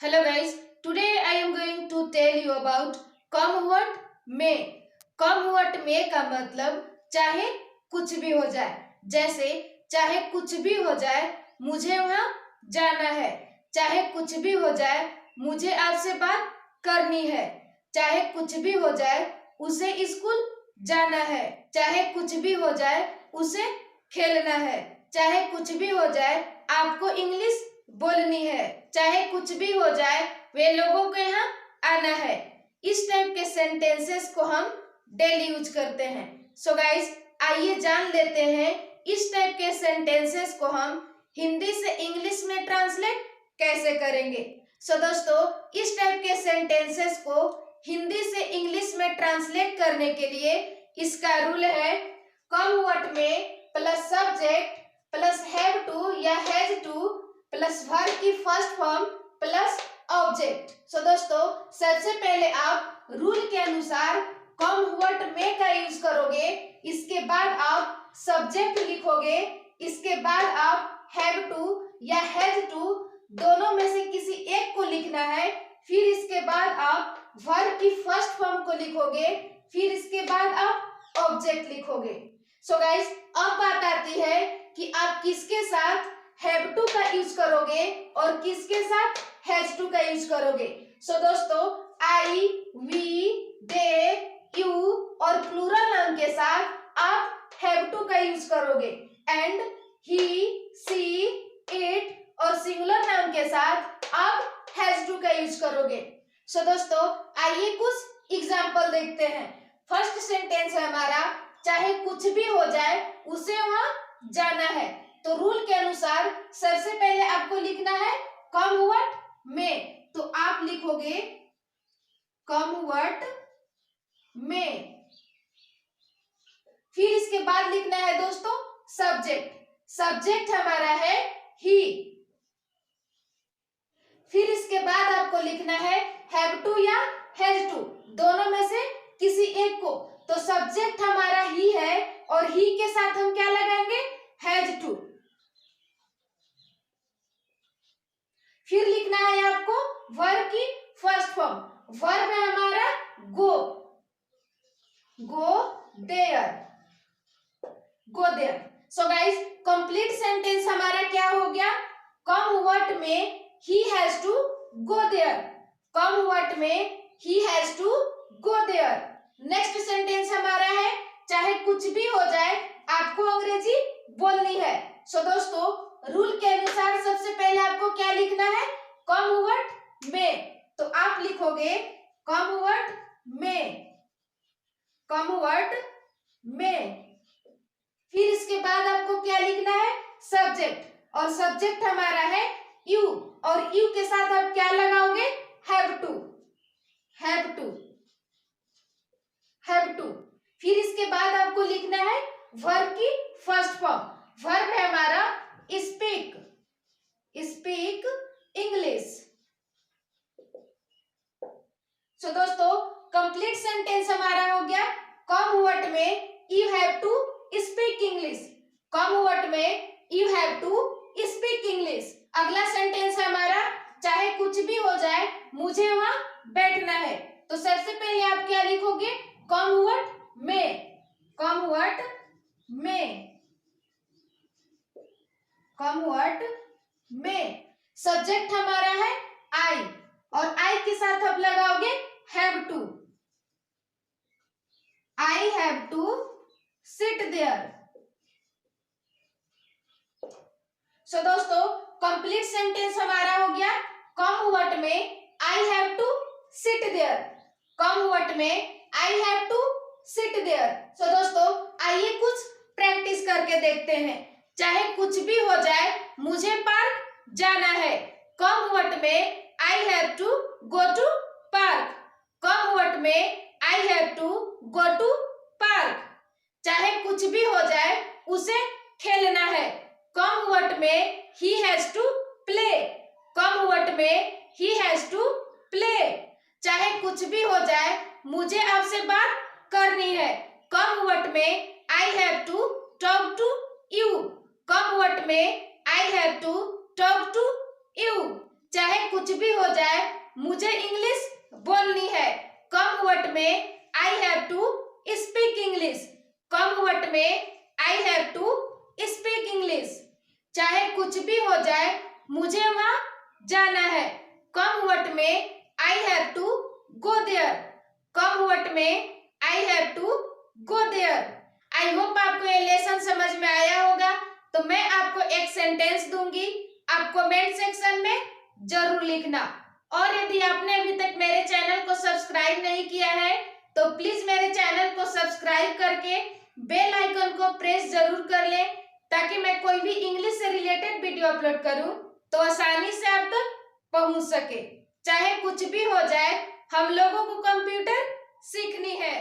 Hello guys, today I am going to tell you about come what may. come what may का मतलब चाहे कुछ भी हो जाए। जैसे चाहे कुछ भी हो जाए मुझे वहां जाना है। चाहे कुछ भी हो जाए मुझे आपसे बात करनी है। चाहे कुछ भी हो जाए उसे स्कूल जाना है। चाहे कुछ भी हो जाए उसे खेलना है। चाहे कुछ भी हो जाए आपको इंग्लिश बोलनी है। चाहे कुछ भी हो जाए वे लोगों के यहाँ आना है। इस टाइप के सेंटेंसेस को हम डेली यूज करते हैं। सो गाइस, आइए जान लेते हैं इस टाइप के सेंटेंसेस को हम हिंदी से इंग्लिश में ट्रांसलेट कैसे करेंगे। सो दोस्तों, इस टाइप के सेंटेंसेस को हिंदी से इंग्लिश में ट्रांसलेट करने के लिए इसका रूल है come what may plus subject plus have to या हैज टू प्लस वर्ब की first form plus object. So दोस्तों, सबसे पहले आप रूल के अनुसार कम व्हाट में का यूज करोगे। इसके बाद आप सब्जेक्ट लिखोगे। इसके बाद आप हैव टू या हैज टू दोनों में से किसी एक को लिखना है। फिर इसके बाद आप वर्ब की फर्स्ट फॉर्म को लिखोगे। फिर इसके बाद आप ऑब्जेक्ट लिखोगे। सो गाइस, अब बात आती है कि आप किसके साथ हैव टू का यूज करोगे और किसके साथ हैज टू का यूज करोगे। सो दोस्तों, आई, वी, दे, यू और प्लूरल नाउन के साथ आप हैव टू का यूज करोगे। एंड, ही, सी, इट और सिंगुलर नाउन के साथ आप हैज टू का यूज करोगे। सो दोस्तों, आइए कुछ एग्जाम्पल देखते हैं। फर्स्ट सेंटेंस है हमारा चाहे कुछ भी हो जाए उसे वहां जाना है। तो रूल के अनुसार सबसे पहले आपको लिखना है कम व्हाट में। तो आप लिखोगे कम व्हाट में। फिर इसके बाद लिखना है दोस्तों सब्जेक्ट। सब्जेक्ट हमारा है ही। फिर इसके बाद आपको लिखना है हैव टू या हैज टू दोनों में से किसी एक को। तो सब्जेक्ट हमारा ही है और ही के साथ हम क्या लगाएंगे, हैज टू। फिर लिखना है आपको वर्ब की फर्स्ट फॉर्म। वर्ब है हमारा go. Go there. Go there. So guys, complete sentence हमारा क्या हो गया, come what may he has to go there. Come what may he has to go there. Next sentence हमारा है चाहे कुछ भी हो जाए आपको अंग्रेजी बोलनी है। सो दोस्तों, रूल के अनुसार सबसे पहले आपको क्या लिखना है, कम व्हाट में। तो आप लिखोगे कम व्हाट में। कम व्हाट में। फिर इसके बाद आपको क्या लिखना है, सब्जेक्ट। और सब्जेक्ट हमारा है यू। और यू के साथ आप क्या लगाओगे, have to. Have to. Have to. फिर इसके बाद आपको लिखना है वर्ब की फर्स्ट फॉर्म। वर्ब है हमारा स्पीक। Speak English. सो दोस्तों, कंप्लीट सेंटेंस हमारा हो गया come what may you have to speak English. Come what may you have to speak English. अगला सेंटेंस है हमारा चाहे कुछ भी हो जाए मुझे वहां बैठना है। तो सबसे पहले आप क्या लिखोगे, कम व्हाट में। कम व्हाट में। कम व्हाट में। सब्जेक्ट हमारा है आई और आई के साथ आप लगाओगे have to. I have to sit there. So दोस्तों, कंप्लीट सेंटेंस हमारा हो गया come what may I have to sit there. Come what may I have to sit there. So दोस्तों, आइए कुछ प्रैक्टिस करके देखते हैं। चाहे कुछ भी हो जाए मुझे पार्क जाना है। Come what may I have to go to park. Come what may I have to go to park. चाहे कुछ भी हो जाए उसे खेलना है। Come what may he has to play. Come what may he has to play. चाहे कुछ भी हो जाए मुझे आपसे बात करनी है। Come what may I have to talk to you. Come what may I have to talk to you. चाहे कुछ भी हो जाए मुझे इंग्लिश बोलनी है। Come what may I have to speak English. Come what may I have to speak English. चाहे कुछ भी हो जाए मुझे वहां जाना है। Come what may I have to go there. Come what may I have to go there. I hope आपको ये लेसन समझ में आया होगा। तो मैं आपको एक सेंटेंस दूंगी, आप कमेंट सेक्शन में जरूर लिखना। और यदि आपने अभी तक मेरे चैनल को सब्सक्राइब नहीं किया है तो प्लीज मेरे चैनल को सब्सक्राइब करके बेल आइकन को प्रेस जरूर कर लें, ताकि मैं कोई भी इंग्लिश से रिलेटेड वीडियो अपलोड करूं तो आसानी से आप तक पहुंच सके। चाहे कुछ भी हो जाए हम लोगों को कंप्यूटर सीखनी है।